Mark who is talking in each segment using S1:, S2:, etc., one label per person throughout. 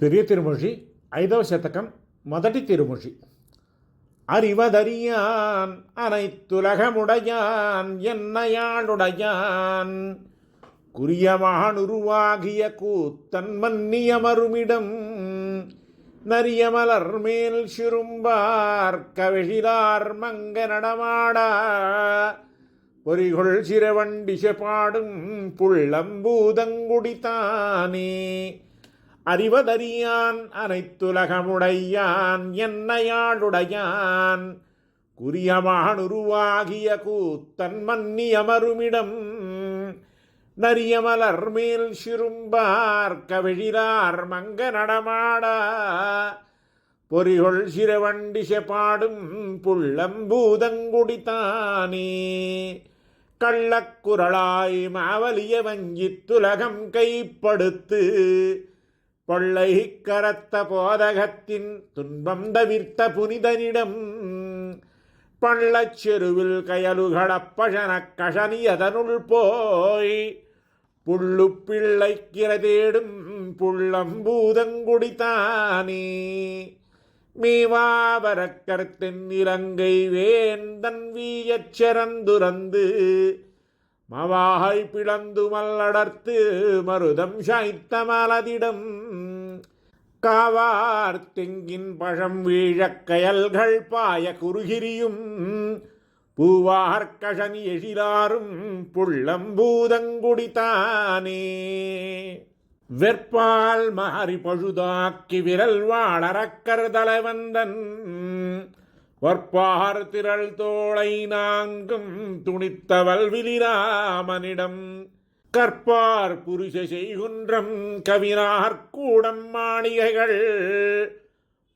S1: பெரிய திருமொழி 5వ శతకం మొదటి திருமொழி. அறிவதறியான் அனைத்துலகமுடையான் என்னையாளுடையான் குறியவானுருவாகிய கூத்தன் மன்னியமருமிடம் நரியமலர் மேல் சிறும்பார் கவிழிலார் மங்க நடமாடா பொறிகொள் சிறவண்டிச பாடும் புள்ளம்பூதங்குடித்தானே. அறிவதறியான் அனைத்துலகமுடையான் என்னையாளுடையான் குறியமானுருவாகிய கூத்தன் மன்னியமருமிடம் நரியமலர் மேல் சிறும்பார் கவிழிலார் மங்க நடமாடா பொறிகொள் சிறவண்டிச பாடும் புள்ளம்பூதங்குடித்தானே. கள்ளக்குரலாய் மாவலிய வஞ்சித்துலகம் கைப்படுத்து பொள்ளை கரத்த போதகத்தின் துன்பம் தவிர்த்த புனிதனிடம் பள்ளச்செருவில் கயலுகளப்பழனக் கஷனியதனுள் போய் புள்ளு பிள்ளைக்கிற தேடும் புள்ளம்பூதங்குடித்தானே. மேவாவரக்கர்த்தென் இலங்கை வேந்தன் வீயச் சிறந்துரந்து மவாய் பிளந்து மல்லடர்த்து மருதம் சாய்த்த மலதிடம் காவார் தெங்கின் பழம் வீழக் கயல்கள் பாய குறுகிரியும் பூவார் கஷனி எழிலாரும் புள்ளம்பூதங்குடித்தானே. வெற்பால் மாறி பழுதாக்கி விரல் வாழறக்கர் தலைவந்தன் வற்பார் திரள் தோளை நான்கும் துணித்தவல் விலிராமனிடம் கற்பார் புருஷ செய்குன்றம் கவினார் கூடம் மாளிகைகள்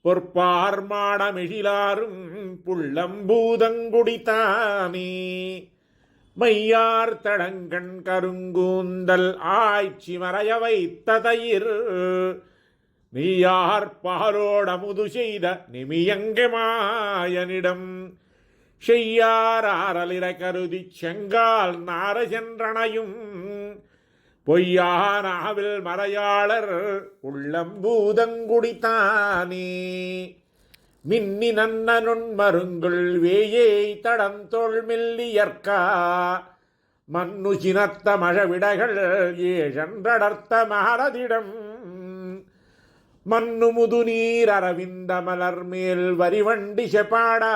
S1: பொற்பார் மாடமெழிலாரும் புள்ளம்பூதங்குடித்தானே. மையார் தடங்கண் கருங்கூந்தல் ஆய்ச்சி மறைய வைத்த தயிர் நீயார் பாலோட முது செய்த நிமியங்க மாயனிடம் செய்யாரலிரை கருதி செங்கால் நார சென்றனையும் பொய்யானாவில் மறையாளர் உள்ளம்பூதங்குடித்தானே. மின்னி நன்னனுன் மருங்குள் வேயை தடந்தோள் மெல்லியற்கா மண்ணு சினத்த மழவிடைகள் ஏழன்றடர்த்த மகரதிடம் மண்ணு முதுநீர் அரவிந்த மலர் மேல் வரிவண்டி செப்பாடா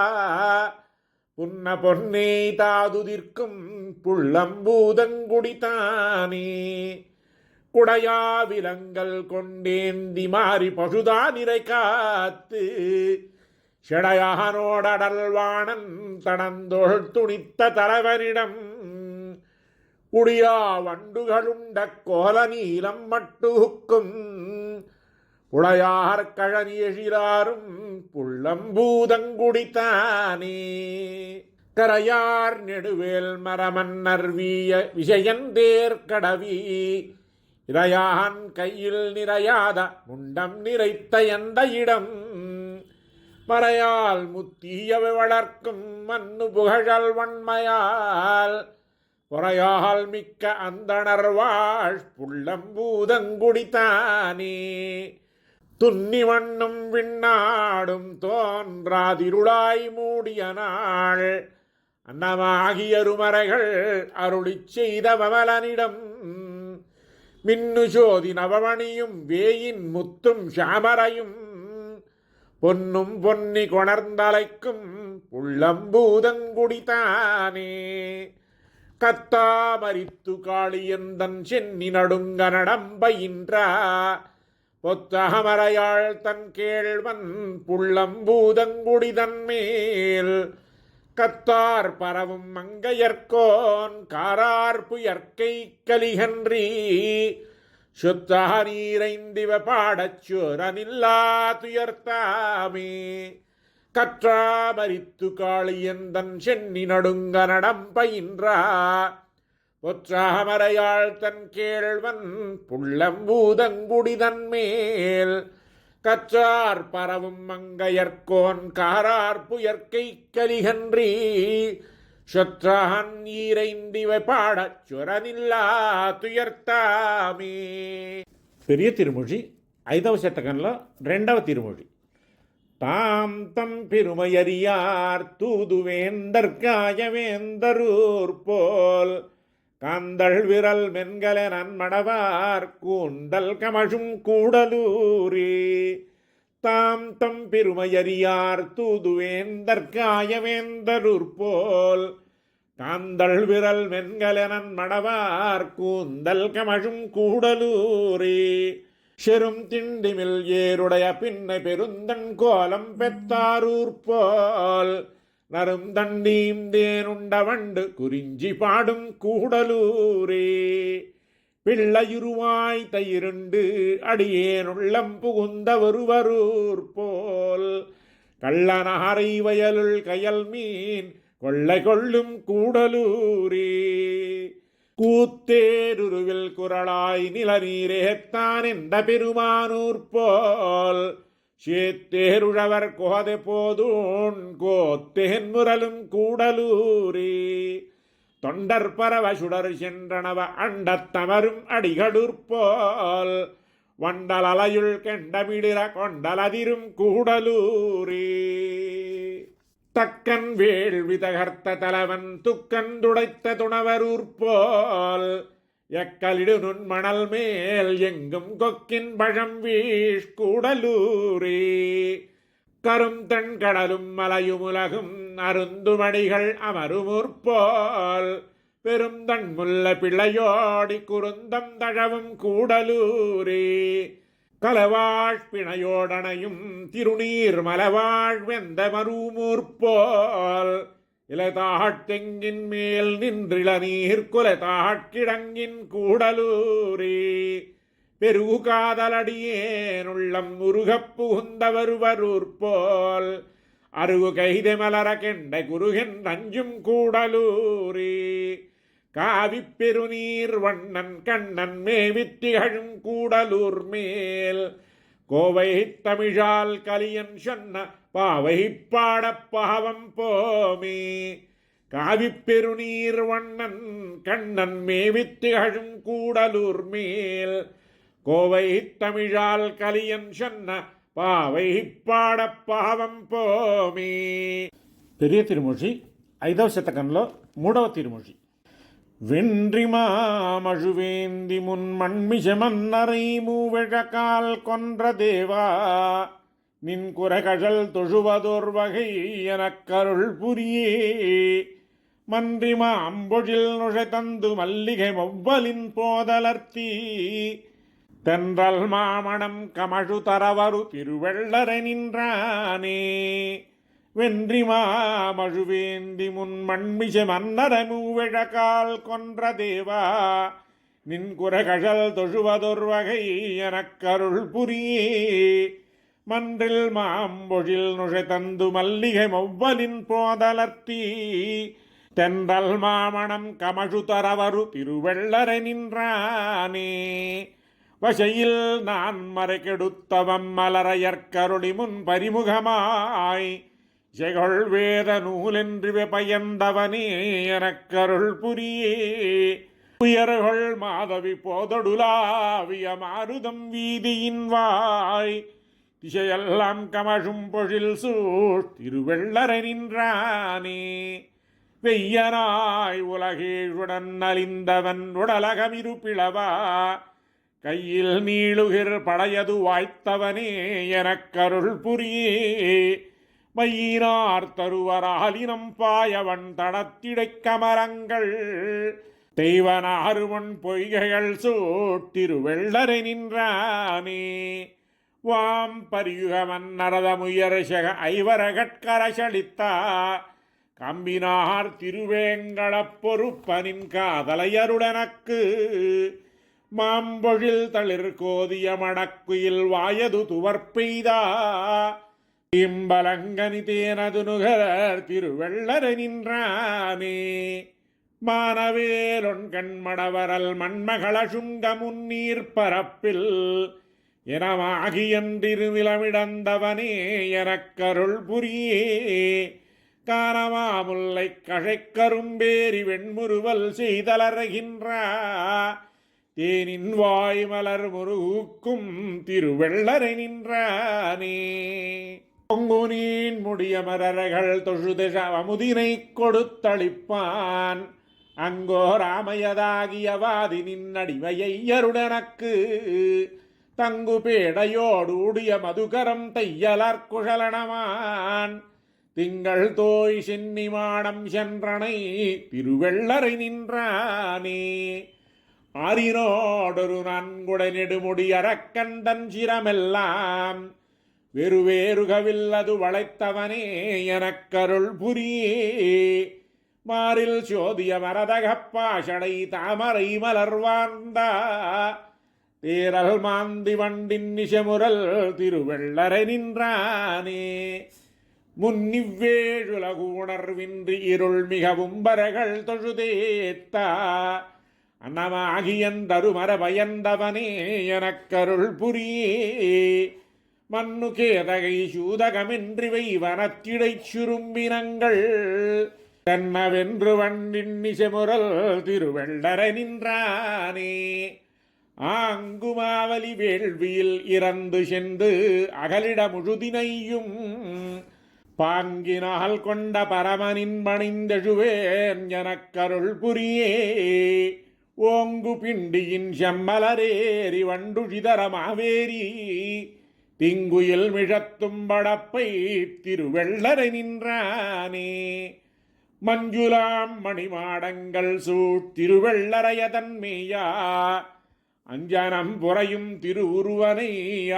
S1: புன்ன பொன்னே தாதுதிர்க்கும் புள்ளம்பூதங்குடித்தானே. குடையா விலங்கல் கொண்டேந்தி மாறி பசுதா நிறை காத்து ஷடையானோடல்வாணன் தடந்தோள் துணித்த தலைவனிடம் குடியா வண்டுகளுண்ட கோல நீலம் மட்டுக்கும் உடையார் கழனி எழிலாரும் புள்ளம்பூதங்குடித்தானே. கரையார் நெடுவேல் மரமன்னர் வீய விஷயந்தேர் கடவி இறையான் கையில் நிறையாத முண்டம் நிறைத்த எந்த இடம் மறையால் முத்தியவை வளர்க்கும் மண்ணு புகழல் வன்மையால் பொறையால் மிக்க அந்தணர் வாழ் புள்ளம்பூதங்குடித்தானே. துன்னி வண்ணும் விண்ணாடும் தோன்றாதிருளாய் மூடிய நாள் அன்னமாகியருமறைகள் அருளிச் செய்த வமலனிடம் மின்னு சோதி நவமணியும் வேயின் முத்தும் சாமரையும் பொன்னும் பொன்னி கொணர்ந்தலைக்கும் புள்ளம்பூதங்குடித்தானே. கத்தாமரித்து காளியந்தன் சென்னி நடுங்க நடம்பயின்றா பொத்தகமரையாள் தன் கேள்வன் புள்ளம்பூதங்குடிதன் மேல் கத்தார் பரவும் மங்கையர்கோன் காரார்புயற்கை கலிகன்றி சுத்தக நீரைந்திவ பாடச் சோரனில்லா துயர்த்தாமே. கற்றாமரித்து காளியந்தன் சென்னி நடுங்க நடம்பயின்றா பொற்றாமரையாள் தன் கேள்வன் புள்ளம்பூதங்குடிதன் மேல் கற்றார் பரவும் மங்கையர்கோன் காரார்புயற்கை கலிகன்றி சொற்றான் ஈரைந்திவை பாடச் சுரனில்லா துயர்த்தாமே. பெரிய திருமொழி 5వ శతకంలో 2వ తిరుమొഴി. தாம் தம் பெருமையறியார் தூதுவேந்தற்காயவேந்தரூர் போல் காந்தள் விரல் மென்கல நன்மடவார் கூந்தல் கமழும் கூடலூரே. தாம் தம் பெருமையறியார் தூதுவேந்தற்காயவேந்தரூர் போல் காந்தள் விரல் மென்கல நன்மடவார் கூந்தல் கமழும் கூடலூரே. செரும் திண்டிமில் ஏருடைய பின்னை பெருந்தன் கோலம் பெத்தாரூர் போல் நரும் தண்டீம் தேனுண்ட வண்டு குறிஞ்சி பாடும் கூடலூரே. பிள்ளையுருவாய் தயிருண்டு அடியேனுள்ளம் புகுந்த ஒருவரூர் போல் கள்ளனாரை வயலுள் கயல் மீன் கொள்ளை கொள்ளும் கூடலூரே. கூத்தேருருவில் குரலாய் நிலநீரேத்தான் என்ற பெருமானூர் போல் சேத்தேருழவர் கோதை போதூன் கோத்தேன் முரலும் கூடலூரே. தொண்டர் பரவ சுடர் சென்றனவ அண்டத்தமரும் அடிகடூர் போல் வண்டலலையுள் கெண்டமிடிற கொண்டலதிரும் கூடலூரே. தக்கன் வேள்வி தகர்த்த தலைவன் துக்கன் துடைத்த துணவரூர் போல் எக்கலிடு நுண்மணல் மேல் எங்கும் கொக்கின் பழம் வீஷ் கூடலூரே. கரும் தன் கடலும் மலையுமுலகும் அருந்துமடிகள் அமருமூர் போல் பெரும் தன் முல்ல பிள்ளையோடி குறுந்தம் தழவும் கூடலூரே. கலவாழ் பிணையோடனையும் திருநீர் மலவாழ் வெந்த மருமூர் போல் இலதாட்டெங்கின் மேல் நின்றிள நீர் குலதாட்கிடங்கின் கூடலூரே. பெருகு காதலடியேன் உள்ளம் முருகப் புகுந்த வருவரூர் போல் அருகு கைதை மலர கெண்டை குருகென் நஞ்சும் கூடலூரே. காவி பெருநீர் வண்ணன் கண்ணன் மேவித்திகழும் கூடலூர் மேல் கோவை தமிழால் கலியன் சொன்ன பாவை பாடப் பாவம் போமே. காவி பெருநீர் வண்ணன் கண்ணன் மேவித்திகழும் கூடலூர் மேல் கோவை தமிழால் கலியன் சொன்ன பாவை பாடப் பாவம் போமே. பெரிய తిరుమొഴి 5వ శతకంలో 3వ తిరుమొഴి. வென்றி மாமழுவேந்தி முன் மண்மிச மன்னரை மூவழக்கால் கொன்ற தேவா நின் குரகழல் தொழுவதோர் வகை எனக்கருள் புரியே. மன்றி மாம்பொழில் நுழை தந்து மல்லிகை மொவ்வலின் போதலர்த்தி தென்றல் மாமணம் கமழு தரவரு திருவெள்ளரை நின்றானே. வென்றி மாமழுவேந்தி முன் மண்மிச மன்னர மூவழக்கால் கொன்ற தேவா நின் குரகழல் தொழுவதொர் வகை எனக்கருள் புரியே. மன்றில் மாம்பொழில் நுழை தந்து மல்லிகை மொவ்வலின் போதலர்த்தி தென்றல் மாமணம் கமழு தரவரு திருவெள்ளரை நின்றானே. வசையில் நான் மறைக்கெடுத்தவம் மலரையற்கருளி முன் பரிமுகமாய் ஜெகொள் வேத நூலென்று பயந்தவனே எனக்கருள் புரியே. உயர்கொள் மாதவி போதொடுலாவிய மாருதம் வீதியின் வாய் திசையெல்லாம் கமழும் பொழில் சூழ் திருவெள்ளரை நின்றானே. வெய்யனாய் உலகேழுடன் நலிந்தவன் உடலகமிரு பிளவா கையில் நீளுகிர் படையது வாய்த்தவனே எனக்கருள் புரியே. மையினார் தருவராலினம் பாயவன் தடத்திடைக் கமரங்கள் தெய்வனாருவன் பொய்கைகள் சூட்டிருவெள்ளரை நின்றானே. வாம் பரியுகமன் நரதமுயரசக ஐவரகட்கரசளித்தா கம்பினார் திருவேங்களப் பொறுப்பனின் காதலையருடனக்கு மாம்பொழில் தளிர் கோதிய மடக்குயில் வாயது துவர்பெய்தா இம்பலங்கனி தேனது நுகர் திருவெள்ளரை நின்றானே. மானவேலொன் கண்மடவரல் மண்மகள சுங்க முன்னீர் பரப்பில் எனமாகியன்றிருநிலமிடந்தவனே எனக்கருள் புரியே. காணமாமுல்லை கழைக்கரும்பேரி வெண்முறுவல் செய்தலறுகின்ற தேனின் வாய் மலர் முருகும் திருவெள்ளரை நின்றானே. பொங்குனீன் முடிய மரர்கள் தொழுதெழ அமுதினை கொடுத்தளிப்பான். அங்கோ ராமையதாகியவாதி நின்னடிமையை அருடனக்கு தங்கு பேடையோடு உடைய மதுகரம் தையலர் குழலனமான். திங்கள் தோய் சென்னிமாடம் சென்றனை திருவெள்ளரை நின்றானே. ஆரினோடொரு நன்குடை நெடுமுடி அரக்கந்தன் சிரமெல்லாம் வெறுவேறுகவில்லது வளைத்தவனே எனக்கருள் புரியே. மாறில் சோதிய மரதகப்பாஷடை தாமரை மலர்வார்ந்தா தேரல் மாந்தி வண்டின் நிஷமுரல் திருவெள்ளரை நின்றானே. முன்னிவ்வேழுலகுணர்வின்றி இருள் மிகவும் பரகள் தொழுதேத்தா அன்னமாகியந்தரு மரபயந்தவனே எனக்கருள் புரியே. மண்ணு கேதகை சூதகமென்றிவை வனத்திடைச் சுரும்பினங்கள் தென்னவென்று வண்டின் நிசமுரல் திருவெள்ளரை நின்றானே. ஆங்குமாவலி வேள்வியில் இறந்து சென்று அகலிட முழுதினையும் பாங்கினால் கொண்ட பரமனின் பணிந்தெழுவேன் எனக்கருள் புரியே. ஓங்கு பிண்டியின் செம்மலரேறி வண்டுழிதர மாவேரி திங்குயில் மிழத்தும் படப்பை திருவெள்ளரை நின்றானே. மஞ்சுளாம் மணிமாடங்கள் சூட்டிருவெள்ளரையதன் மேயா அஞ்சனம் புறையும் திருவுருவனை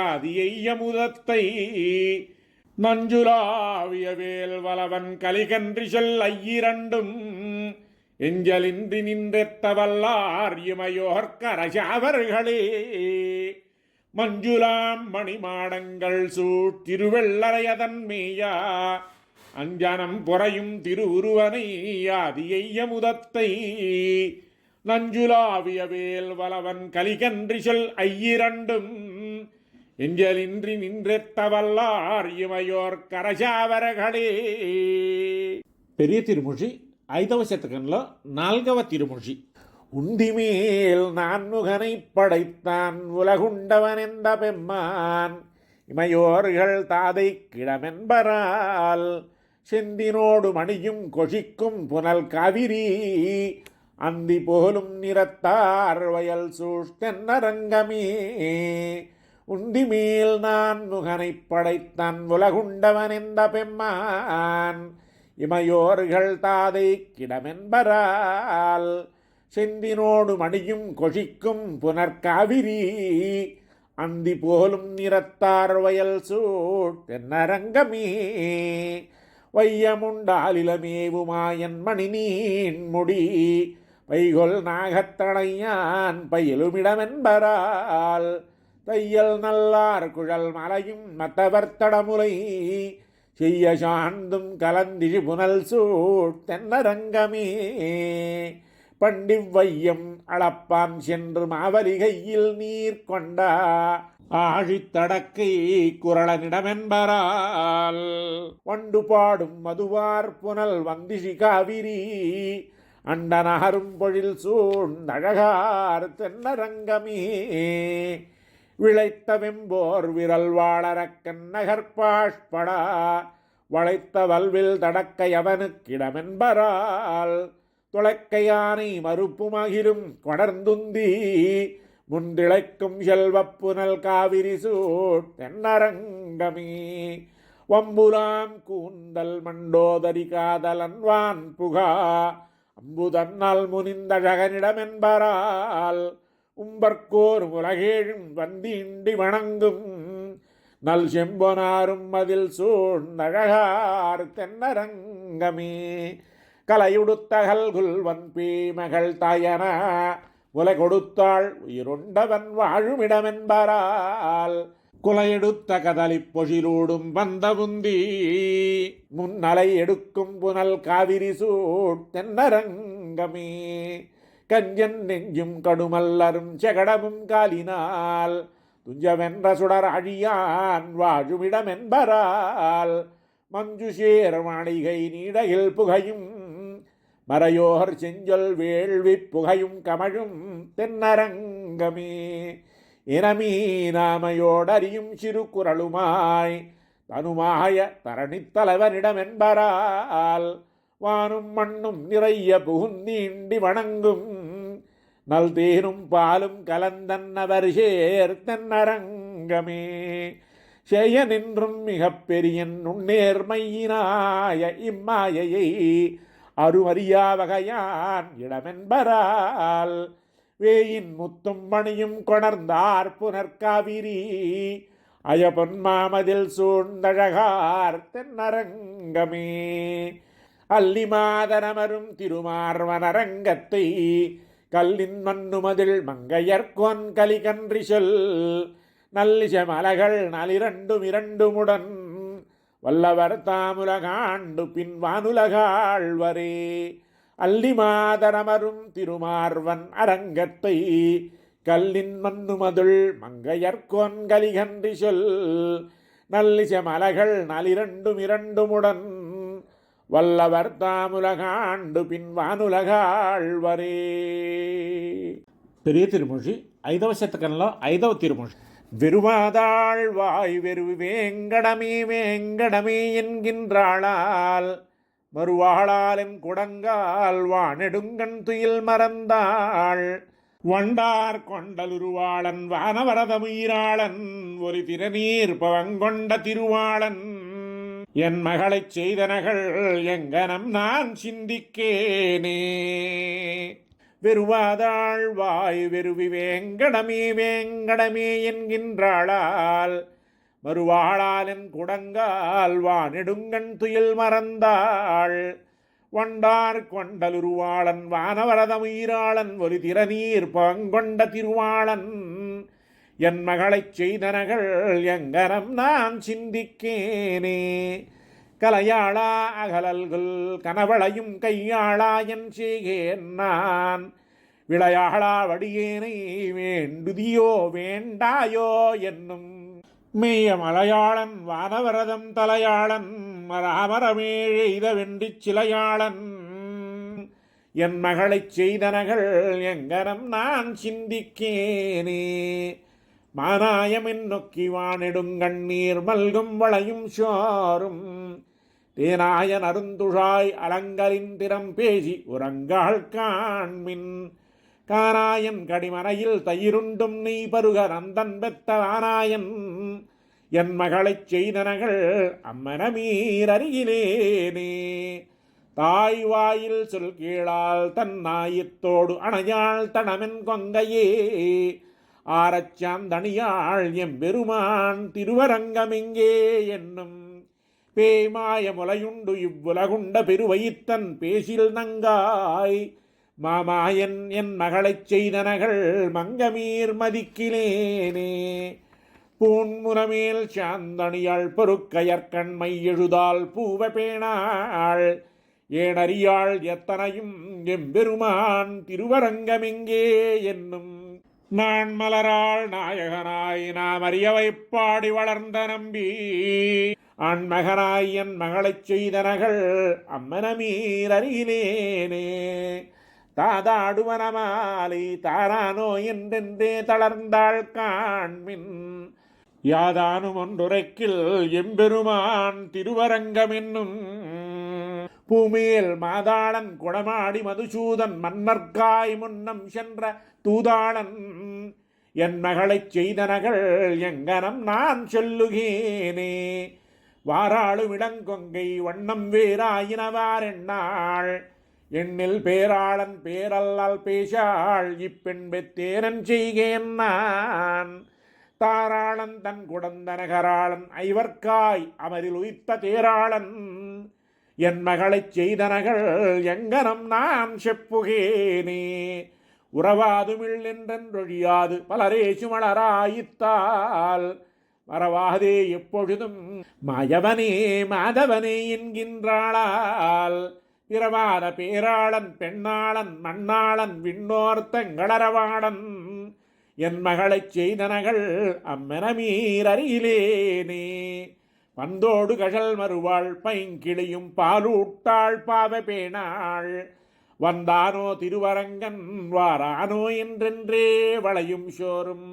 S1: ஆதியை அமுதத்தை நஞ்சுலாவிய வேல் வலவன் கலிகன்றி சொல் ஐயிரண்டும் எஞ்சலின்றி நின்றெத்தவல்லார் இமையோர் கரசாவர்களே. மஞ்சுளாம் மணிமாடங்கள் சூட்டிருவெள்ளரையதன் மேயா அஞ்சனம் புறையும் திருவுருவனை ஆதியை அமுதத்தை நஞ்சுலாவிய வேல் வலவன் கலிகன்றி சொல் ஐயிரண்டும் எஞ்சலின்றி நின்றெத்தவல்லார் இமையோர் கரசாவர்களே. பெரிய తిరుమూషి 5వ శతకంలో 4వ తిరుమూషి. உந்திமேல் நான்முகனை படைத்தான் உலகுண்டவனெந்த பெம்மான் இமையோர்கள் தாதை கிடமென்பரால் செந்தினோடு மணியும் கொஷிக்கும் புனல் காவிரி அந்தி போலும் நிறத்தார் வயல் சூஷ்டென்னரங்கமே. உந்திமேல் நான் முகனை படைத்தான் உலகுண்டவனெந்த பெம்மான் இமையோர்கள் தாதை கிடமென்பரால் செந்தினோடு மணியும் கொஷிக்கும் புனற்காவிரி அந்தி போலும் நிறத்தார் வயல் சூட்டென்னரங்கமே. வையமுண்டாலிலமேவுமாயன் மணி நீன் முடி பைகொல் நாகத்தடையான் பயிலுமிடமென்பரால் தையல் நல்லார் குழல் மலையும் மத்தவர் தடமுலை செய்ய சார்ந்தும் கலந்திழி புனல் சூட்டென்னரங்கமே. பண்டிவ்வையம் அளப்பான் சென்று மாவலிகையில் நீர் கொண்டா ஆழித்தடக்கை குரளனிடமென்பரால் வண்டு பாடும் மதுவார் புனல் வந்திஷி காவிரி அண்டனகரும் பொழில் சூழ்ந்தழகார் தென்னரங்கமே. விளைத்த வெம்போர் விரல் வாழறக்கன் நகர்பாஷ்படா வளைத்த வல்வில் தடக்கை அவனுக்கிடமென்பரால் துளைக்கையானை மறுப்புமகிலும் கொடர்ந்துந்தி முன்றிழைக்கும் செல்வப் புனல் காவிரி சூட்டென்னரங்கமே. வம்புலாம் கூந்தல் மண்டோதரி காதலன்வான் புகா அம்புதன்னால் முனிந்தழகனிடமென்பரால் உம்பர்கோர் உலகேழும் வந்திண்டி வணங்கும் நல் செம்பொனாரும் அதில் சூழ்ந்தழகார் தென்னரங்கமே. கலையுடுத்தகல் குல்வன் பீமகள் தாயன உலை கொடுத்தாள் உயிருண்டவன் வாழுமிடமென்பரால் குலையெடுத்த கதலி பொழிலூடும் வந்தவுந்தி முன்னலை எடுக்கும் புனல் காவிரி சூட்டென்னரங்கமே. கஞ்சன் நெஞ்சும் கடுமல்லரும் செகடமும் காலினால் துஞ்சவென்ற சுடர் அழியான் வாழுமிடமென்பரால் மஞ்சு சேர் மாளிகை நீடையில் புகையும் மறையோர் செஞ்சொல் வேள்வி புகையும் கமழும் தென்னரங்கமே. அரங்கமே. இனமீ நாமையோடறியும் சிறு குரலுமாய் தனுமாய தரணித்தலைவனிடம் என்பரால் வானும் மண்ணும் நிறைய புகுந்தீண்டி வணங்கும் நல் தேனும் பாலும் கலந்தன்னவர் சேர்த்தன்னரங்கமே. செய்ய நின்றும் மிக பெரிய நுண்ணேர்மையினாய இம்மாயையை அருமறியா வகையான் இடமென்பரால் வேயின் முத்தும் மணியும் கொணர்ந்தார் புனர்காவிரி அயபொன்மாமதில் சூழ்ந்தழகார் தென்னரங்கமே. அல்லி மாதரமரும் திருமார்வனரங்கத்தை கல்லின் மண்ணுமதில் மங்கையர்கோன் கலிகன்றி சொல் நல்லிச மலகள் நலிரண்டுமிரண்டுமுடன் வல்லவர் தாமுலகாண்டு பின் வானுலகாழ்வரே. அல்லி மாதரமரும் திருமார்வன் அரங்கத்தை கல்லின் மண்ணுமதுள் மங்கையர்கோன் கலிகன்றி சொல் நல்லிச மலகள் நலிரண்டுமிரண்டுமுடன் வல்லவர் தாமுலகாண்டு பின் வானுலகாழ்வரே. பெரிய திருமொழி 5వ శతకంలో 5వ తిరుమొழி. வெறுவாதாள் வாய் வெறுவி வேங்கடமே வேங்கடமே என்கின்றாளால் மறுவாளாலின் குடங்கால் வானெடுங்கண் துயில் மறந்தாள் வண்டார் கொண்டலுருவாளன் வானவரதமுயிராளன் ஒரு திறநீர் பவங்கொண்ட திருவாளன் என் மகளைச் செய்தனகள் எங்கனம் நான் சிந்திக்கேனே. வெறுவாதாள் வாய் வெறுவி வேங்கடமே வேங்கடமே என்கின்றாளால் மறுவாளாலின் குடங்கால் வானெடுங்கண் துயில் மறந்தாள் வண்டார் கொண்டலுருவாளன் வானவரதமுயிராளன் ஒரு திறநீர் பங்கொண்ட திருவாளன் என் மகளைச் செய்தனகள் எங்கனம் நான் சிந்திக்கேனே. கலையாளா அகலல்கள் கனவளையும் கையாளா என் செய்கேன் நான் விளையாளா வடியேனை வேண்டுதியோ வேண்டாயோ என்னும் மெய்ய மலையாளன் வானவரதம் தலையாளன் மராமரமேழெய்த வெண்டிச் சிலையாளன் என் மகளைச் செய்தனகள் எங்கனம் நான் சிந்திக்கேனே. மானாயமின் நொக்கி வானெடுங்கண்ணீர் மல்கும் வளையும் சோறும் தேனாயன் அருந்துழாய் அலங்கரின் திறம் பேசி உறங்காள் காண்மின் காராயன் கடிமனையில் தயிருண்டும் நெய் பருக நந்தன் பெத்த ஆனாயன் என் மகளைச் செய்தனகள் அம்மனமீரருகிலேனே. தாய் வாயில் சொல் கீழால் தன் நாயத்தோடு அணையாள் தனமென் கொங்கையே ஆரச்சாந்தணியாள் எம்பெருமான் திருவரங்கமெங்கே என்னும் பேய்மாய முலையுண்டு இவ்வுலகுண்ட பெருவயித்தன் பேசில் நங்காய் மாமாயன் என் மகளைச் செய்தனகள் மங்கமீர் மதிக்கிலேனே. பூன்முனமேல் சாந்தணியாள் பொறுக்கையற்கண்மை எழுதால் பூவ பேணாள் ஏனறியாள் எத்தனையும் எம்பெருமான் திருவரங்கமெங்கே என்னும் நான் மலராள் நாயகனாய் நாம் அறியவைப்பாடி வளர்ந்த நம்பி ஆண்மகனாய் என் மகளைச் செய்தனகள் அம்மனமீரறியிலேனே. தாதாடுவனமாலை தாரானோ என்றென்றே தளர்ந்தாள் காண்மின் யாதானும் ஒன்றுரைக்கில் எம்பெருமான் திருவரங்கமென்னும் பூமேல் மாதாளன் குடமாடி மதுசூதன் மன்னர்காய் முன்னம் சென்ற தூதாளன் என் மகளைச் செய்தனகள் எங்கனம் நான் சொல்லுகேனே. வாராளும் இடங்கொங்கை வண்ணம் வேறாயினவாரென்னாள் எண்ணில் பேராளன் பேரல்லால் பேசாள் இப்பெண் பெத்தேனன் செய்கேன் நான் தாராளன் தன் குடந்தனகராளன் ஐவர்காய் அமரில் உயிர்த்த தேராளன் என் மகளைச் செய்தனகள் எங்கனம் நான் செப்புகேனே. உறவாதுமில் என்றொழியாது பலரேசு மலராயித்தால் மறவாதே எப்பொழுதும் மாயவனே மாதவனே என்கின்றாளால் பிறவாத பேராளன் பெண்ணாளன் மண்ணாளன் விண்ணோர்த்தங்களரவாளன் என் மகளைச் செய்தனகள் அம்மெனமீரறியிலேனே. பந்தோடு கழல் மறுவாள் பைங்கிளியும் பாலூட்டாள் பாவ பேணாள் வந்தானோ திருவரங்கன் வாரானோ என்றென்றே வளையும் சோறும்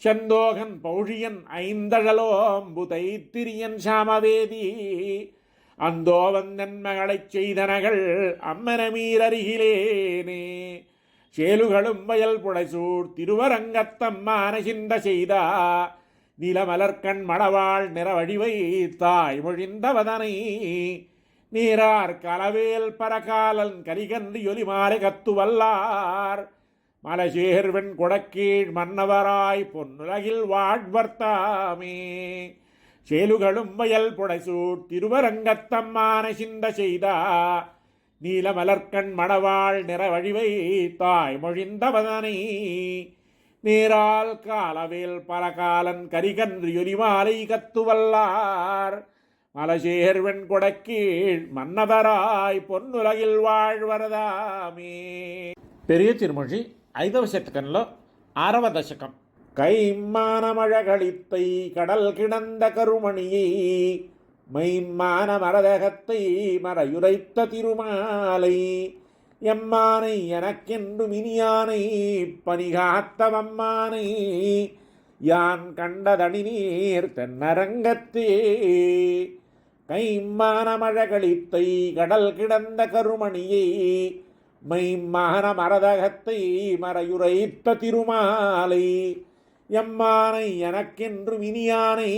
S1: செந்தோகன் பௌழியன் ஐந்தழலோம்பு தைத்திரியன் சாமவேதி அந்தோ வந்தன் மகளைச் செய்தனகள் அம்மனமீரருகிலேனே சேலுகளும் வயல் புடைசூர் திருவரங்கத்தம்மான சிந்த செய்தா நிலமலர்கண் மடவாள் நிறவழிவை தாய் மொழிந்தவதனை நீரார் கலவேல் பரகாலன் கலிகன்று ஒலிமாலை கத்துவல்லார் மலசேர்வெண் கொடக்கீழ் மன்னவராய் பொன்னுலகில் வாழ்வர்த்தாமே சேலுகளும் வயல் புடைசூட் திருவரங்கத்தம்மான சிந்த செய்தா நீலமலர்கண் மடவாள் நிறவழிவை தாய் மொழிந்தவதனை நேரால் காலவேல் பரகாலன் கரிகன்று ஒலிமாலை கத்துவல்லார் மலசேர்வெண் கொடக்கீழ் மன்னவராய் பொன்னுலகில் வாழ்வரதாமே. పెరియ తిరుమొഴి 5వ శతకంలో 6వ దశకం. கைம்மானமழகளித்தை கடல் கிடந்த கருமணியை மைம்மான மரதகத்தை மறையுரைத்த திருமாலை எம்மானை எனக்கென்று மினியானை பணிகாத்தவம்மானை யான் கண்டதடி நீர் தென்னரங்கத்தே கைம்மானமழகளித்தை கடல் கிடந்த கருமணியை மைம்மான மரதகத்தை மறையுரைத்த திருமாலை எம்மானை எனக்கென்று இனியானை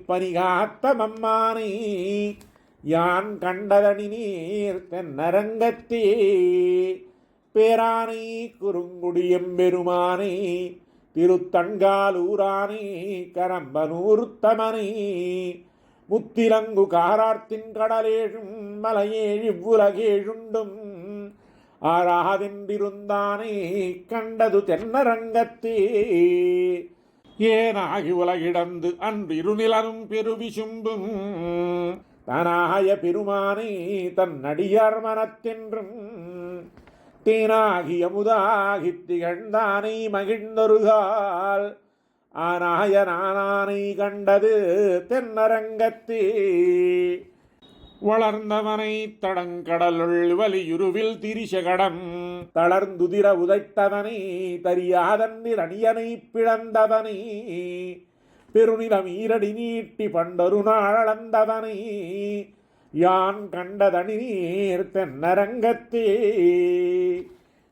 S1: பணிகாத்த மம்மானை யான் கண்டதடி நீர் தென்னரங்கத்தே பேரானை குறுங்குடியெம்பெருமானை திருத்தன்காலூரானை கரம்பனூர்த்தமனை முத்திலங்கு காரார்த்தின் கடலேழும் மலையேழிவ்வுலகேழுண்டும் ஆராதென்றிருந்தானை கண்டது தென்னரங்கத்தே ஏனாகி உலகிடந்து அன்றிருநிலனும் பெருவிசும்பும் தனாய பெருமானை தன்னடியார் மனத்தென்றும் தேனாகிய முதாகி திகழ்ந்தானை மகிழ்ந்தொருகால் ஆனாய நானானை கண்டது தென்னரங்கத்தே வளர்ந்தவனை தடங்கடலுள் வலியுருவில் திரிசகடம் தளர்ந்துதிர உதைத்தவனை தரியாதன்னில் அணியனை பிளந்தவனை பெருநிலம் ஈரடி நீட்டி பண்டொரு நாளந்தவனை யான் கண்டதனி நீர் தென்னரங்கத்தே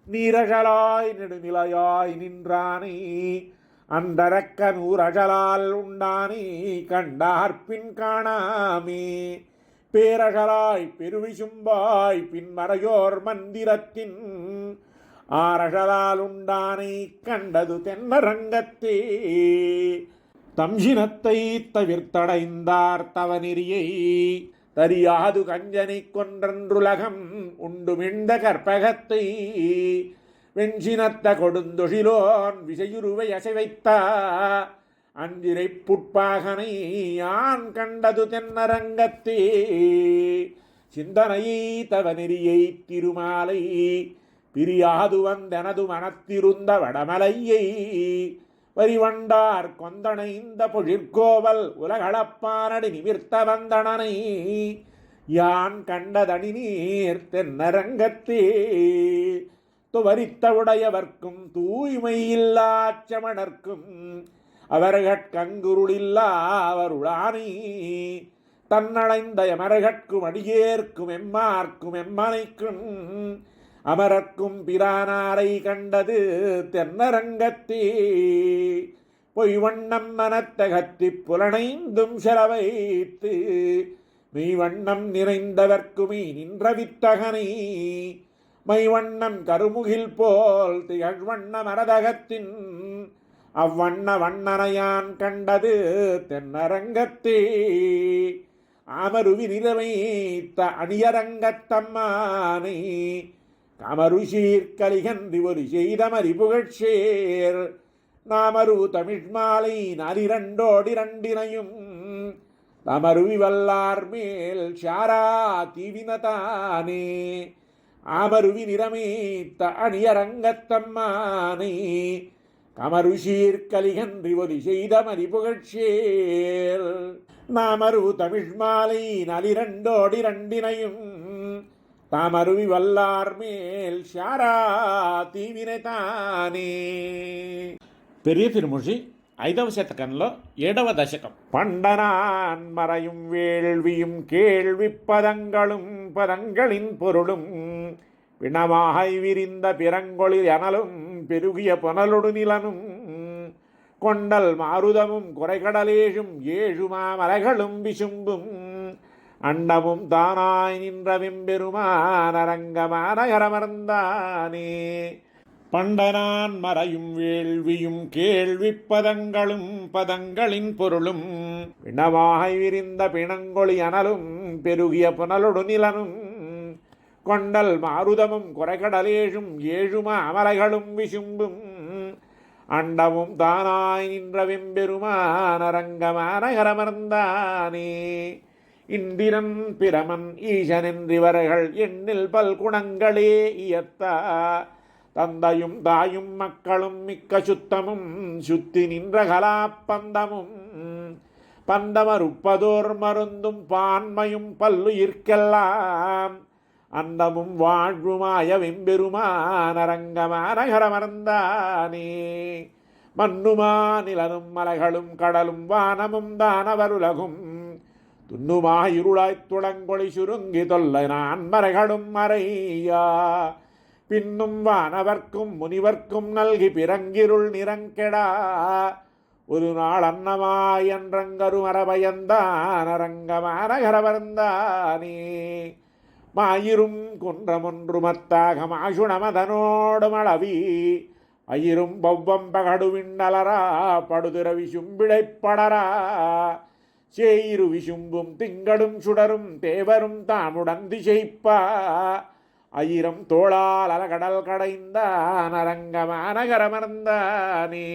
S1: நீரகலாய் நெடுநிலையாய் நின்றானை அந்தரக்க நூரகலால் உண்டானை கண்டார்பின் காணாமே பேரகலாய் பெருவிசும்பாய் பின்மறையோர் மந்திரத்தின் ஆரகலால் உண்டானை கண்டது தென்னரங்கத்தே தம்சினத்தை தவிர்த்தடைந்தார் தவநெறியை தரியாது கஞ்சனை கொன்றன்றுலகம் உண்டுமிழ்ந்த கற்பகத்தை வெஞ்சினத்த கொடுந்தொழிலோன் விசையுருவை அசைவைத்த அஞ்சிரை புட்பாகனை யான் கண்டது தென்னரங்கத்தே சிந்தனையை தவநெறியை திருமாலை பிரியாது வந்தெனது மனத்திருந்த வடமலையை வரிவண்டார் கொந்தனைந்த பொழிற்கோவல் உலகளப்பானடி நிமிர்த்த வந்தனனை யான் கண்டதடி நீர் தென்னரங்கத்தே துவரித்த உடையவர்க்கும் தூய்மை இல்லாச்சமணர்க்கும் அவர்கட்கங்குருளில்லா அவருளானி தன்னடைந்த எமர்கட்கும் அடியேற்கும் எம்மார்க்கும் எம்மனைக்கும் அமரர்க்கும் பிரானாரை கண்டது தென்னரங்கத்தே பொய்வண்ணம் மனத்தகத்தி புலனைந்தும் செலவைத்து மெய்வண்ணம் நிறைந்தவர்க்குமே நின்ற வித்தகனை மைவண்ணம் கருமுகில் போல் திகழ்வண்ண மரதகத்தின் அவ்வண்ண வண்ணனையான் கண்டது தென்னரங்கத்தே அமருவி நிறமைத்த அணியரங்கத்தம்மானை கமருஷீர்கலிகன்றி ஒரு செய்த மறிபுகழ்ச்சேர் நாமரு தமிழ் மாலை நரிரண்டோடிரண்டினையும் தமருவி வல்லார் மேல் ஷாரா தீவினதானே ஆமருவி நிறமேத்த அணியரங்கத்தம்மானை கமருஷீர்கலிகன்றி ஒரு செய்த மறிபுகழ்ச்சேர் நாமரு தமிழ் மாலை நலிரண்டோடிரண்டினையும் తామరువి వల్లార్ మేల్ శారా తీవినే తానే. பெரிய திருமொழி 5వ శతకంలో 7వ దశకం. பண்டனான் மறையும் வேள்வியும் கேள்வி பதங்களும் பதங்களின் பொருளும் பிணமாகை விரிந்த பிறங்கொளிர் எனலும் பெருகிய புனலொடு நிலனும் கொண்டல் மாருதமும் குறைகடலேழும் ஏழுமாமலைகளும் விசும்பும் அண்டமும் தானாய் நின்ற வெம்பெருமான் அரங்கமானகரமர்ந்தானே. பண்டனான் மறையும் வேள்வியும் கேள்வி பதங்களும் பதங்களின் பொருளும் பிணமாகை விரிந்த பிணங்கொழி அனலும் பெருகிய புனலொடு நிலனும் கொண்டல் மாருதமும் குறைகடலேழும் ஏழுமா அமலைகளும் விசும்பும் அண்டமும் தானாய் நின்ற வெம்பெருமான் அரங்கமானகரமர்ந்தானே. இந்திரன் பிரமன் ஈசன் என்றிவர்கள் எண்ணில் பல்குணங்களே இயத்தா தந்தையும் தாயும் மக்களும் மிக்க சுத்தமும் சுத்தி நின்ற கலாப்பந்தமும் பந்தமறுப்பதோர் மருந்தும் பான்மையும் பல்லுயிர்க்கெல்லாம் அந்தமும் வாழ்வுமாய வெம்பெருமான் அரங்கமானகரமர்ந்தானே. மண்ணுமா நிலனும் மலைகளும் கடலும் வானமும் தானவருலகும் துண்ணுமா இருளாய்த் துளங்கொளி சுருங்கி தொல்லை நான் மறைகளும் மறையா பின்னும் வானவர்க்கும் முனிவர்க்கும் நல்கி பிறங்கிருள் நிறங்கெடா ஒரு நாள் அன்னமாய் என்றங்கரு மரபயந்தான் அரங்கமானகரவர்ந்தானே. மாயிரும் குன்றமொன்று மத்தாக மாசுணமதனோடு மளவி அயிரும் பவ்வம் பகடுவிண்டலரா படுதிர விசும்பிழைப்படரா சேயிரு விசும்பும் திங்களும் சுடரும் தேவரும் தாமுடன் திசைப்பா அயிரம் தோளால் அலகடல் கடைந்தான் அரங்கமானகரமர்ந்தானே.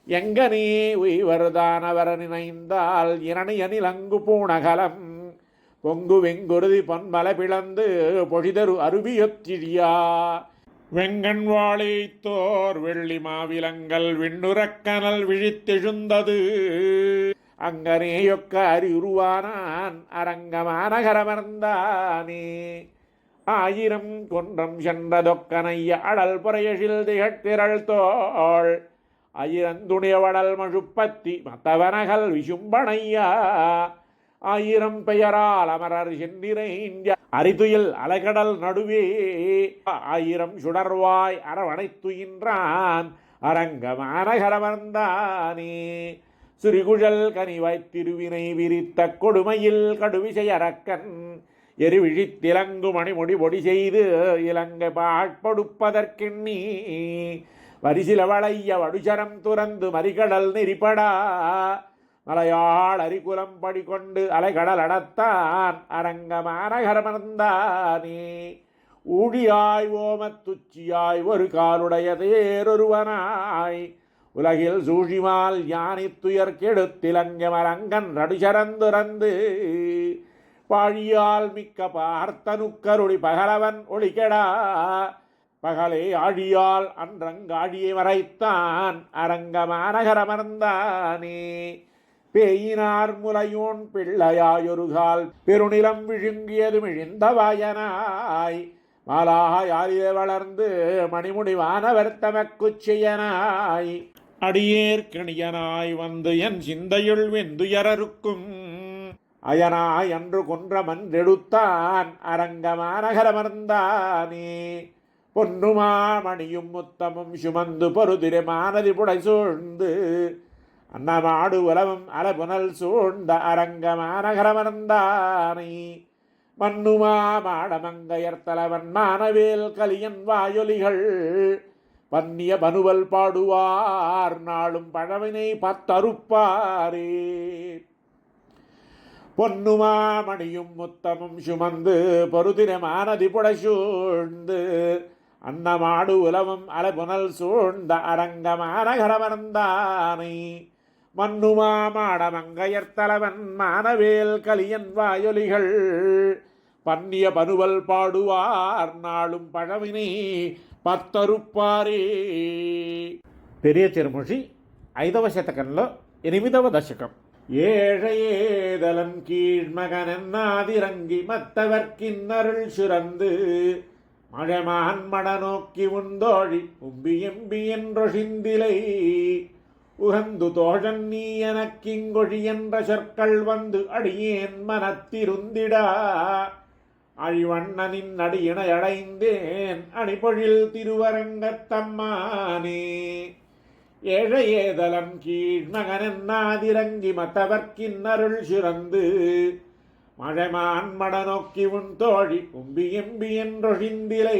S1: எங்கனே உய்வருதானவர நினைந்தால் இரணியனில் அங்கு பூணகலம் பொங்கு வெங்குருதி பொன்மலை பிளந்து பொழிதரு அருவியொத்திரியா வெங்கண் வாழைத்தோர் வெள்ளி மாவிலங்கல் விண்ணுறக்கனல் விழித்தெழுந்தது அங்கனேயொக்க அறிவுருவானான் அரங்கமானகரமர்ந்தானே. ஆயிரம் கொன்றம் சென்றதொக்கனைய அடல் புறையழில் திகழ்த்திரள் தோள் ஆயிரந்துணியவடல் மழுப்பத்தி மத்தவனகல் விசும்பனையா ஆயிரம் பெயரால் அமரர் சென்றிரைஞ்ச அரிதுயில் அலைகடல் நடுவே ஆயிரம் சுடர்வாய் அரவணைத்துயின்றான் அரங்கமானகரமர்ந்தானே. சிறுகுழல் கனிவாய்த் திருவினை விரித்த கொடுமையில் கடுவிசை அரக்கன் எரிவிழித்திலங்கு மணிமுடி பொடி செய்து இலங்கை பாட்படுப்பதற்கெண்ணி வரிசில வளைய வடுசரம் துறந்து மறிகடல் நெறிப்படா மலையாள் அரிகுலம் படிக்கொண்டு அலைகடல் அடத்தான் அரங்கமானகரமர்ந்தானே. ஊழியாய் ஓமத்துச்சியாய் ஒரு காலுடைய தேரொருவனாய் உலகில் சூழிமால் யானை துயர் கெடுத்திலங்க மரங்கன் ரடுசரந்துறந்து பாழியால் மிக்க பார்த்தனுக்கருளி பகலவன் ஒளிகெடா பகலே ஆழியால் அன்றங்காழியை மறைத்தான் அரங்கமானகரமர்ந்தானே. பேயினார் முலையோன் பிள்ளையாயொருகால் பெருநிலம் விழுங்கியது மிழிந்த வாயனாய் மாலாயாரிலே வளர்ந்து மணிமுடி வானவர்த்தமக்குச்சியனாய் அடியேற்கணியனாய் வந்து என் சிந்தையுள் வெந்துயரருக்கும் அயனாய் அன்று கொன்றமன்றெடுத்தான் அரங்கமானகரமர்ந்தானே. பொன்னுமா மணியும் முத்தமும் சுமந்து பொருதிரை மானதி புடை சூழ்ந்து அன்னமாடு உலவும் அலபுனல் சூழ்ந்த அரங்கமானகரமர்ந்தானே. மண்ணுமா மாடமங்கையர்த்தலவன் மானவேல் கலியன் வாயொலிகள் பன்னிய பனுவல் பாடுவார் நாளும் பழவினை பத்தறுப்பாரே. பொன்னுமா மணியும் முத்தமும் சுமந்து பொருதிரை மானதி புடை சூழ்ந்து அன்னமாடு உலவும் அலபுனல் சூழ்ந்த அரங்கமானகரமர்ந்தானே. மண்ணுமா மாடமங்கையர்த்தலவன் மானவேல் கலியன் வாயொலிகள் பன்னிய பனுவல் பாடுவார் நாளும் பழவினை పత్తరుప్పారే. పెరియ తిరుమూషి 5వ శతకంలో 8వ దశకం. ஏழையேதலன் கீழ்மகனாதிரங்கி மத்தவர்க்கின்னருள் சுரந்து மழமான் மட நோக்கி உந்தோழி உம்பி எம்பி என்றொழிந்திலை உகந்து தோழன் நீ எனக்கிங்கொழி என்ற சொற்கள் வந்து அடியேன் மனத்திருந்திடா அழிவண்ணனின் அடியினை அடைந்தேன் அணிபொழில் திருவரங்கத்தம்மானே ஏழையேதலன் கீழ்மகனாதிரங்கி மத்தவர்க்கின்னருள் சுரந்து மழைமான் மட நோக்கி உன் தோழி உம்பி எம்பி என்றொழிந்திலை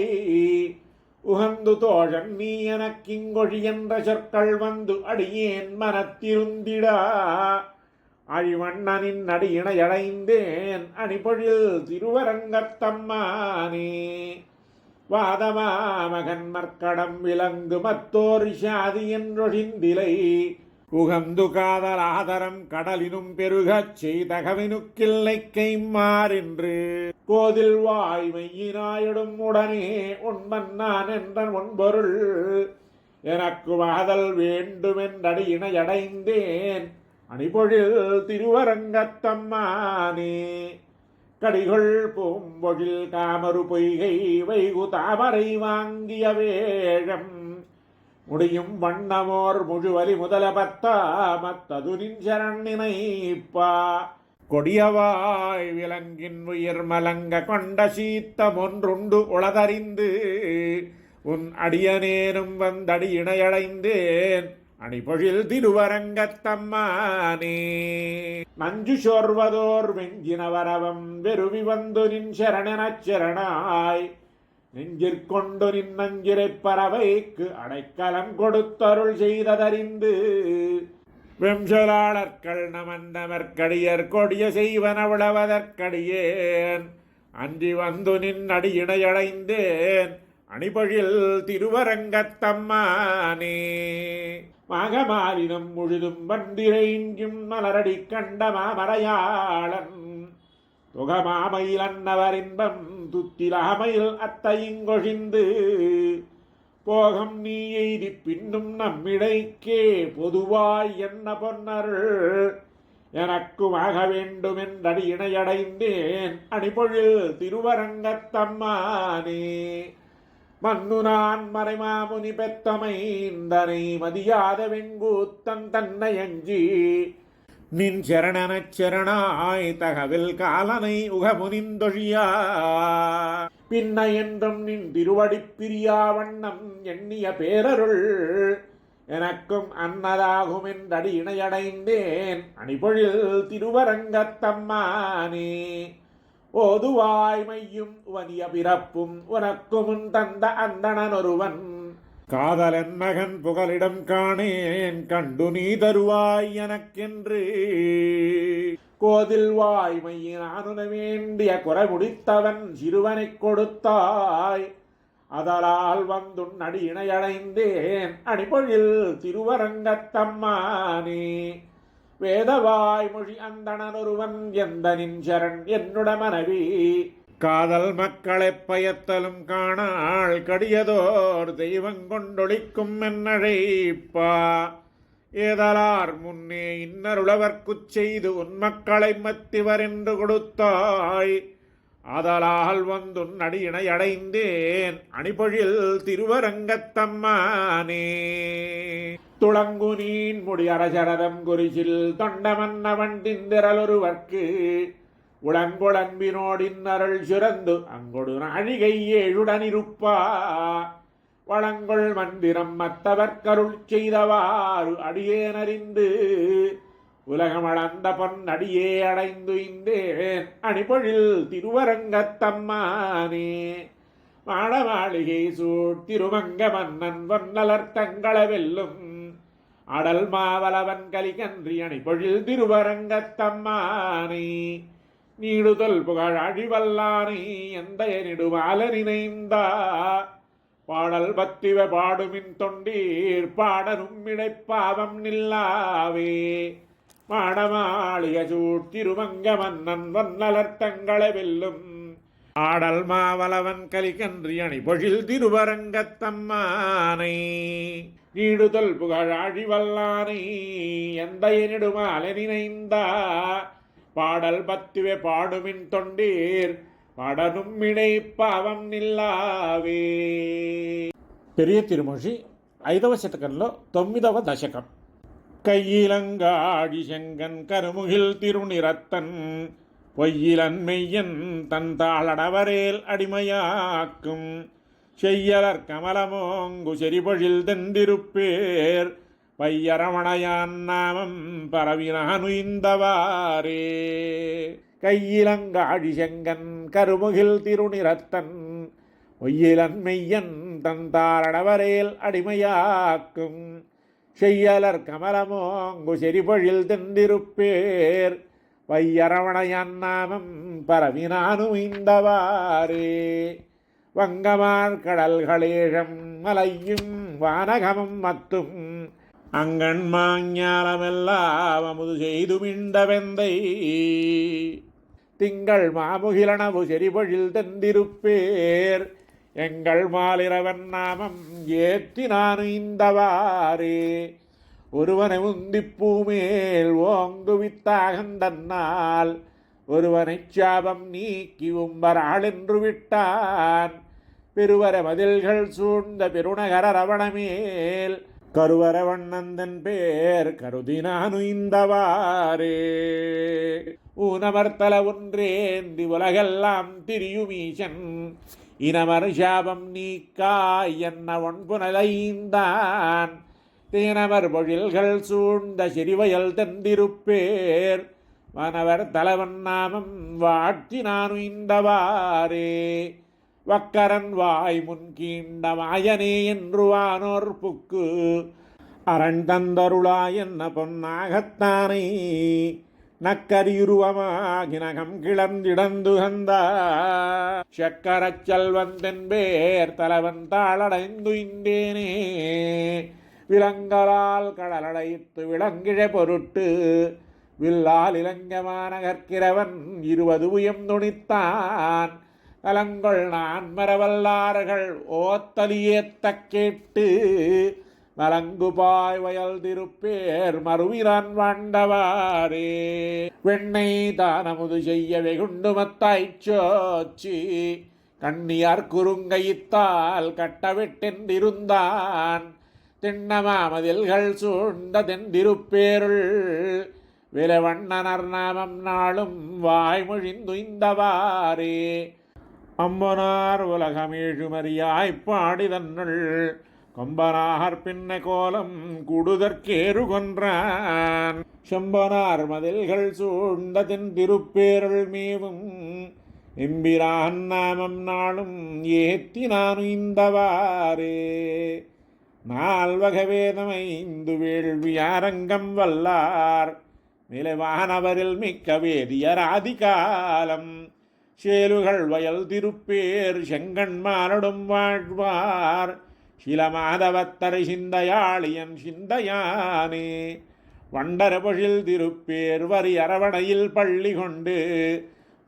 S1: உகந்து தோழன் நீ எனக்கிங்கொழி என்ற சொற்கள் வந்து அடியேன் மனத்திருந்திடா அழிவண்ணனின் அடியினை அடைந்தேன் அணிபொழில் திருவரங்கத்தம்மானே வாதமா மகன் மற்கடம் விலங்கு மத்தோர் சாதி என்றொழிந்திலை உகந்து காதல் ஆதரம் கடலினும் பெருகச் செய்தகவினுக்கில்லை கைமாறென்று கோதில் வாய்மையினாயிடும் உடனே உண்மன் நான் என்ற ஒன்பொருள் எனக்கு வாதல் வேண்டுமென்றடியினை அடைந்தேன் அணிபொழில் திருவரங்கத்தம்மானே கடிகள் பூம்பொழில் காமரு பொய்கை வைகு தாமரை வாங்கிய வேழம் முடியும் வண்ணமோர் முழுவலி முதல பத்தாமத்தது நின்றரண் நினைப்பா கொடியவாய் விலங்கின் உயிர் மலங்க கொண்ட சீத்தம் ஒன்றுண்டு உளதறிந்து உன் அடியனேனும் வந்தடி இணையடைந்தேன் அணிபொழில் திருவரங்கத்தம்மானே நஞ்சு சோர்வதோர் வெஞ்சினவரவம் வெறுவி வந்து நின் சரணெனச் சரணாய் நெஞ்சிற்கொண்டு நின் நஞ்சிரைப் பறவைக்கு அடைக்கலம் கொடுத்தருள் செய்ததறிந்து வெம்சலாளர்கள் நமந்தமற்கடியர் கொடிய செய்வனவுளவதற்கடியேன் அன்றி வந்து நின் அடியினையடைந்தேன் அணிபொழில் திருவரங்கத்தம்மானே மாகமாலினம் முழுதும் வந்திரைஞ்சும் மலரடி கண்ட மாமரையாளன் துகமாமையில் அன்னவரின்பம் துத்திலாமையில் அத்தையுங்கொழிந்து போகம் நீ எய்தி பின்னும் நம்மிடைக்கே பொதுவாய் என்ன பொன்னருள் எனக்குமாக வேண்டுமென்றடி இணையடைந்தேன் அணிபொழில் திருவரங்கத்தம்மானே மன்னு நான் மறைமாமுனி பெத்தமைந்தனை மதியாத வெங்கூத்தன் தன்னை அஞ்சி நின் சரணனச் சரணாய் தகவில் காலனை உகமுனிந்தொழியா பின்ன என்றும் நின் திருவடிப் பிரியா வண்ணம் எண்ணிய பேரருள் எனக்கும் அன்னதாகும் என்றடி இணையடைந்தேன் அணிபொழில் திருவரங்கத்தம்மானே ஓதுவாய்மையும் வலிய பிறப்பும் உனக்கு முன் தந்த அந்தணன் ஒருவன் காதலன் மகன் புகலிடம் காணேன் கண்டு நீ தருவாய் எனக்கென்று கோதில் வாய்மையினானுன வேண்டிய குறை முடித்தவன் சிறுவனைக் கொடுத்தாய் அதலால் வந்துன் அடி இணையடைந்தேன் அணிபொழில் திருவரங்கத்தம்மானே வேதவாய் மொழி அந்தணன் ஒருவன் எந்த நின்றரன் என்னுட மனைவி காதல் மக்களைப் பயத்தலும் காணாள் கடியதோர் தெய்வங்கொண்டொழிக்கும் என்னழைப்பா ஏதலார் முன்னே இன்னருளவர்க்குச் செய்து உன் மக்களை மத்திவர் என்று கொடுத்தாய் ஆதலால் வந்துன் அடியினை அடைந்தேன் அணிபொழில் திருவரங்கத்தம்மானே துளங்கு நீன் முடி அரசரதம் குறிசில் தொண்டமன்னவன் திந்திரலொருவர்க்கு உளங்கொளம்பினோடின் அருள் சுரந்து அங்கொடு நாழிகை ஏழுடனிருப்பா வளங்கொள் மந்திரம் மத்தவர்க்கருள் செய்தவாறு அடியேனறிந்து உலகமளந்த பொன் அடியே அடைந்து இந்தேன் அணிபொழில் திருவரங்கத்தம்மானே மாடமாளிகை சூழ் திருமங்க மன்னன் பொன்னலர் தங்கள வெல்லும் அடல் மாவலவன் கலிகன்றி அணிபொழில் திருவரங்கத்தம்மானே நீடுதல் புகழ் அழிவல்லானை எந்த நெடுமால நினைந்தா பாடல் பத்திவ பாடுமின் தொண்டீர் பாடனும் இடைப்பாவம் நில்லாவே மாடமாளிய சூழ் திருமங்க மன்னன் பொன்னலர் தங்கள வெல்லும் ஆடல் மாவலவன் கலிகன்றி அணி பொழில் திருவரங்கத்தம்மானை நீடுதல் புகழாழி வல்லானை எந்த நெடுமாலை நினைந்தா பாடல் பத்துவே பாடுமின் தொண்டீர் பாடனும் இணை பாவம் நில்லாவே. పెరియ తిరుమూషి 5వ శతకంలో 9వ దశకం. கையிலங்காடி செங்கன் கருமுகில் திருநிறத்தன் பொய்யிலன் மெய்யன் தன் தாளடவரேல் அடிமையாக்கும் செய்யலர் கமலமோங்கு செறிபொழில் தெந்திருப்பேர் பையரமணையான் நாமம் பரவினானுய்ந்தவாரே. கையிலங்காடி செங்கன் கருமுகில் திருநிறத்தன் பொய்யிலன் மெய்யன் தன் தாளடவரேல் அடிமையாக்கும் செய்யலர் கமலமோங்கு செறிபொழில் தெந்திருப்பேர் வையரவணையான் நாமம் பரவினானுய்ந்தவாரே. வங்கமார் கடல்களேழம் மலையும் வானகமும் மத்தும் அங்கண் மாஞாலமெல்லாம் அமுது செய்து மிண்டவெந்தை திங்கள் மாமுகிலனவு செறிபொழில் தெந்திருப்பேர் எங்கள் மாலிரவன் நாமம் ஏத்தினானுய்ந்தவாரே. ஒருவனை உந்திப்பூமேல் ஓங்குவித்தாகந்தன்னால் ஒருவனை சாபம் நீக்கி உம்பராள் என்று விட்டான் பெருவர மதில்கள் சூழ்ந்த பெருநகர ரவணமேல் கருவர வண்ணந்தன் பேர் கருதினானுய்ந்தவாரே. ஊனமர்த்தல ஒன்றேந்தி உலகெல்லாம் திரியுமீசன் இனமர் சாபம் நீக்காய் என்ன ஒன்புனலைந்தான் தேனவர் பொழில்கள் சூழ்ந்த சிறிவயல் தந்திருப்பேர் வனவர் தலைவன் நாமம் வாட்டினானுய்ந்தவாரே. வக்கரன் வாய் முன்கீண்ட மாயனே என்று வானோர் புக்கு அரண் தந்தருளாய் என்ன பொன்னாகத்தானை நக்கரியுருவமாகி நகம் கிளர்ந்திடந்துகந்தா சக்கரச் செல்வந்தன் பேர் தலைவன் தாளடைந்துய்ந்தேனே. விலங்கலால் கடலடைத்து விலங்கிழ பொருட்டு வில்லால் இலங்கமான கற்கிறவன் 20 உயம் துணித்தான் தலங்கொள் நான் மரவல்லார்கள் ஓத்தலியேத்த கேட்டு மலங்குபாய் வயல் திருப்பேர் மறுவிரான் வாண்டவாரே. வெண்ணை தானமுது செய்ய வெகுண்டுமத்தாய்ச்சோச்சி கண்ணியார் குறுங்கையித்தால் கட்டவிட்டென்றிருந்தான் திண்ணமாமதில்கள் சூழ்ந்த தென்திருப்பேருள் விலவண்ணனர் நாமம் நாளும் வாய்மொழிந்துய்ந்தவாரே. அம்பனார் உலகமேழுமறியாய்ப் பாடிதன்னுள் கொம்பனார் பின்ன கோலம் கூடுதற்கேறு கொன்றான் செம்பனார் மதில்கள் சூழ்ந்த தென்திருப்பேருள் மேவும் எம்பிரான் நாமம் நாளும் ஏத்தினானுய்ந்தவாரே. நால்வகவேதமை இந்து வேள்வியாரங்கம் வல்லார் நிலைவானவரில் மிக்க வேதியராதிகாலம் சேலுகள் வயல் திருப்பேர் செங்கண்மாரடும் வாழ்வார் சிலமாதவத்தரை சிந்தையாளியன் சிந்தையானே. வண்டர பொழில் திருப்பேர் வரி அரவணையில் பள்ளி கொண்டு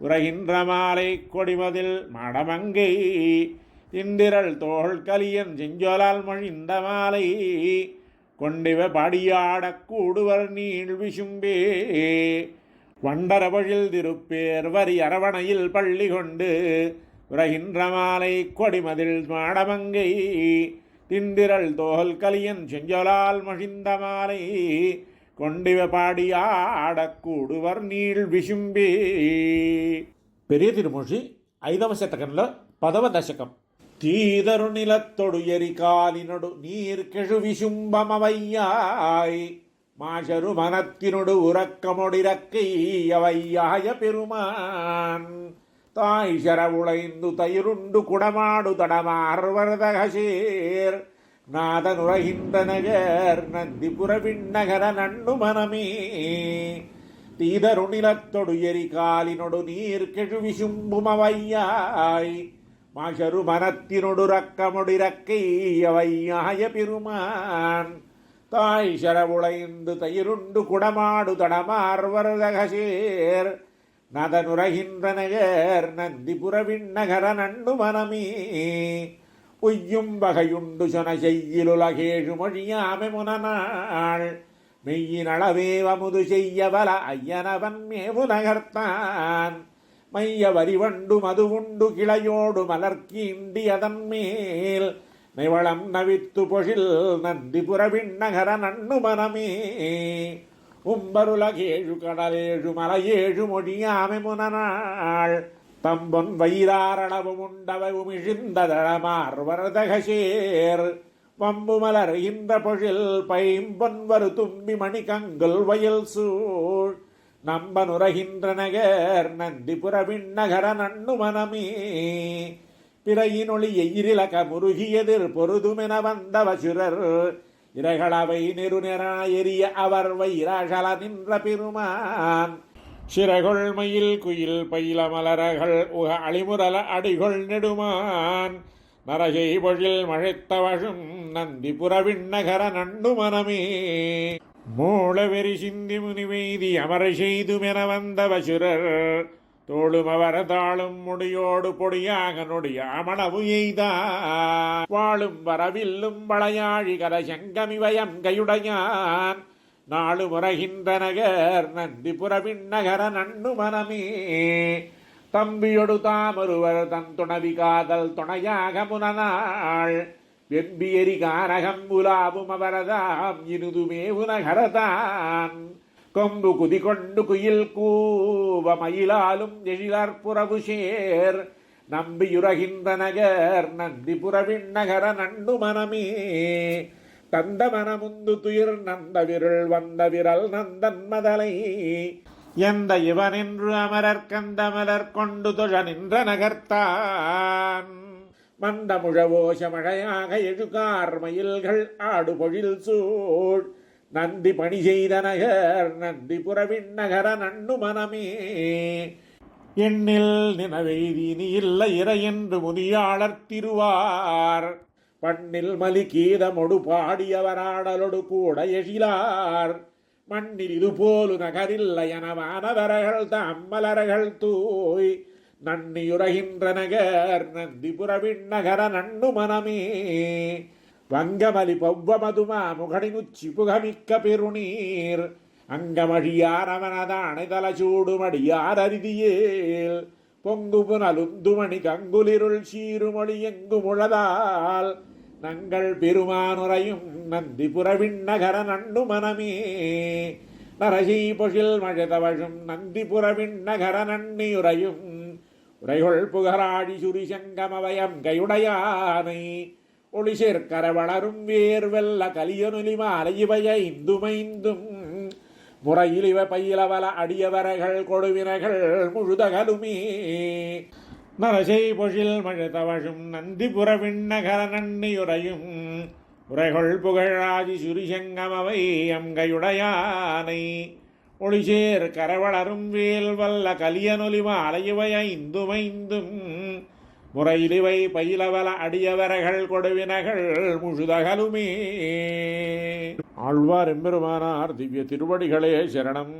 S1: உரைகின்ற மாலை கொடிமதில் மடமங்கை இந்திரள் தோள் கலியன் செஞ்சொலால் மொழிந்த மாலை கொண்டிவ படியாடக் கூடுவர் நீள் விசும்பே. வண்டர பொழில் திருப்பேர் வரி அரவணையில் பள்ளி கொண்டு உரைகின்ற மாலை கொடிமதில் மாடமங்கை திண்டிரள் தோல் கலியன் செஞ்சொலால் மொழிந்த மாலை கொண்டிவ பாடியாடக் கூடுவர் நீள் విశుంబే. పెరియ తిరుమూషి 5వ శతకంలో 10వ దశకం. తీదరు నిలత్తొడు ఎరికాలినడు నీర్కెళు విశుంబమవయ్యాయ్ மாஷரு மனத்தினொடு உறக்கமொடிரக்கையவையாய பெருமான் தாய் சரவுளைந்து தயிருண்டு குடமாடு தடமார்வரதகசேர் நாதனுரகின்ற நகர் நந்திபுர விண்ணகர நண்டு மனமே. தீதரு நிலத்தொடு எரிகாலினொடு நீர் கெழு விசும்புமவையாய் மாஷரு மனத்தினொடு ரக்கமொடிரக்கையவையாய பெருமான் தாய் சரவுளைந்து தயிருண்டு குடமாடு தடமார்வரதகசேர் நதனுரகின்ற நகர் நந்திபுரவின் நகர நண்டு மனமே உய்யும் வகையுண்டு சொன செய்யிலுலகேழு மொழியாமை முனநாள் மெய்யின் அளவே வமுது செய்ய வல ஐயனவன் மேவு நகர்த்தான் மைய வரிவண்டு மதுவுண்டு கிளையோடு மலர்கீண்டி அதன் மேல் நெவளம் நவித்து பொழில் நந்திபுரவின் நகர நண்ணு மனமே உம்பருலகேழு கடலேழு மலையேழு மொழியாமை முனநாள் தம்பொன் வயிறாரணவு உண்டவை உமிழிந்ததழமார் வரதகசேர் வம்பு மலர்கின்ற பொழில் பைம்பொன் வரு தும்பி மணி கங்குல் வயல் சூழ் நம்பனுரகின்ற நகர் நந்திபுரவின் நகர நண்ணு மனமே பிறையினொளி எயிரிலக முருகியதிர் பொருதுமென வந்த வசுரர் இறைகளவை நெருநெற எரிய அவர் வைராசல நின்ற பெருமான் சிறகொள்மையில் குயில் பயில மலரகள் உக அழிமுரல அடிகொள் நெடுமான் நரகை பொழில் மழைத்தவழும் நந்திபுரவின் நகர நண்டு மனமே மூளவெறி சிந்தி முனிவெய்தி அமரை செய்துமென வந்த வசுரர் தோளும் அவர் தாளும் முடியோடு பொடியாக நொடிய அமளவு எய்தான் வாழும் வரவில்லும் வளையாழி கரசங்கமிவயம் கையுடையான் நாளு முறைகின்ற நகர் நந்திபுரவின் நகர நண்ணு மனமே தம்பியொடு தாமொருவர் தன் துணவி காதல் துணையாக முனநாள் வெம்பியரி கானகம் உலாவும் அவரதாம் இனுதுமே உனகரதான் கொம்பு குதி கொண்டு குயில் கூவ மயிலாலும் எழிலற்புறவு சேர் நம்பியுரகின்ற நகர் நந்திபுரவின் நகர நண்டு மனமே தந்த மனமுந்து துயிர் நந்த விருள் வந்த விரல் நந்தன் மதலை எந்த இவனென்று அமரர் கந்தமலர் கொண்டு தொழ நின்ற நகர்த்தான் மந்த முழவோஷ மழையாக எழுகார் மயில்கள் ஆடு பொழில் சூழ் நந்தி பணி செய்த நகர் நந்திபுரவின் நகர நண்ணு மனமே எண்ணில் நினவெய்தி நீ இல்லை இறை என்று முதியாளர் திருவார் பண்ணில் மலி கீதமொடு பாடியவராடலொடு கூட எழிலார் மண்ணில் இதுபோலு நகரில்லை எனவானவர்கள் தம்மலர்கள் தூய் நன்னியுரகின்ற நகர் நந்திபுரவின் நகர நண்ணு மனமே வங்கமலி பௌவமதுமா முகடினுச்சி புகமிக்க பெருநீர் அங்கமழியாரவனதானை தலச்சூடுமடியார் அரிதியேல் பொங்கு புனலுந்துமணி கங்குலிருள் சீருமொழி எங்கு முழதால் நங்கள் பெருமானுரையும் நந்திபுரவின் நகர நண்ணு மனமே நரசி பொழில் மழதவழும் நந்திபுரவின் நகர நன்னியுரையும் உரைகொள் புகராடி சுரிசங்கமவயம் கையுடையானை ஒளி சேர்க்கர வளரும் வேர்வெல்ல கலியனொலி மாலை இவைய இந்துமைந்தும் முறையில் இவ பயிலவல அடியவரகள் கொடுவினகள் முழுதகலுமே நரசை பொழில் மழதவழும் நந்திபுரவின் நகர நன்னியுரையும் உரைகொள் புகழாதி சுரிசங்கமவை அங்கையுடையானை ஒளிசேர் கரவளரும் வேல் வல்ல கலியனொலிவ அலையுவைய இந்துமைந்தும் முறையிலிவை பயிலவல அடியவரகள் கொடுவினகள் முழுதகலுமே. ஆழ்வார் எம்பெருமானார் திவ்ய திருவடிகளே சரணம்.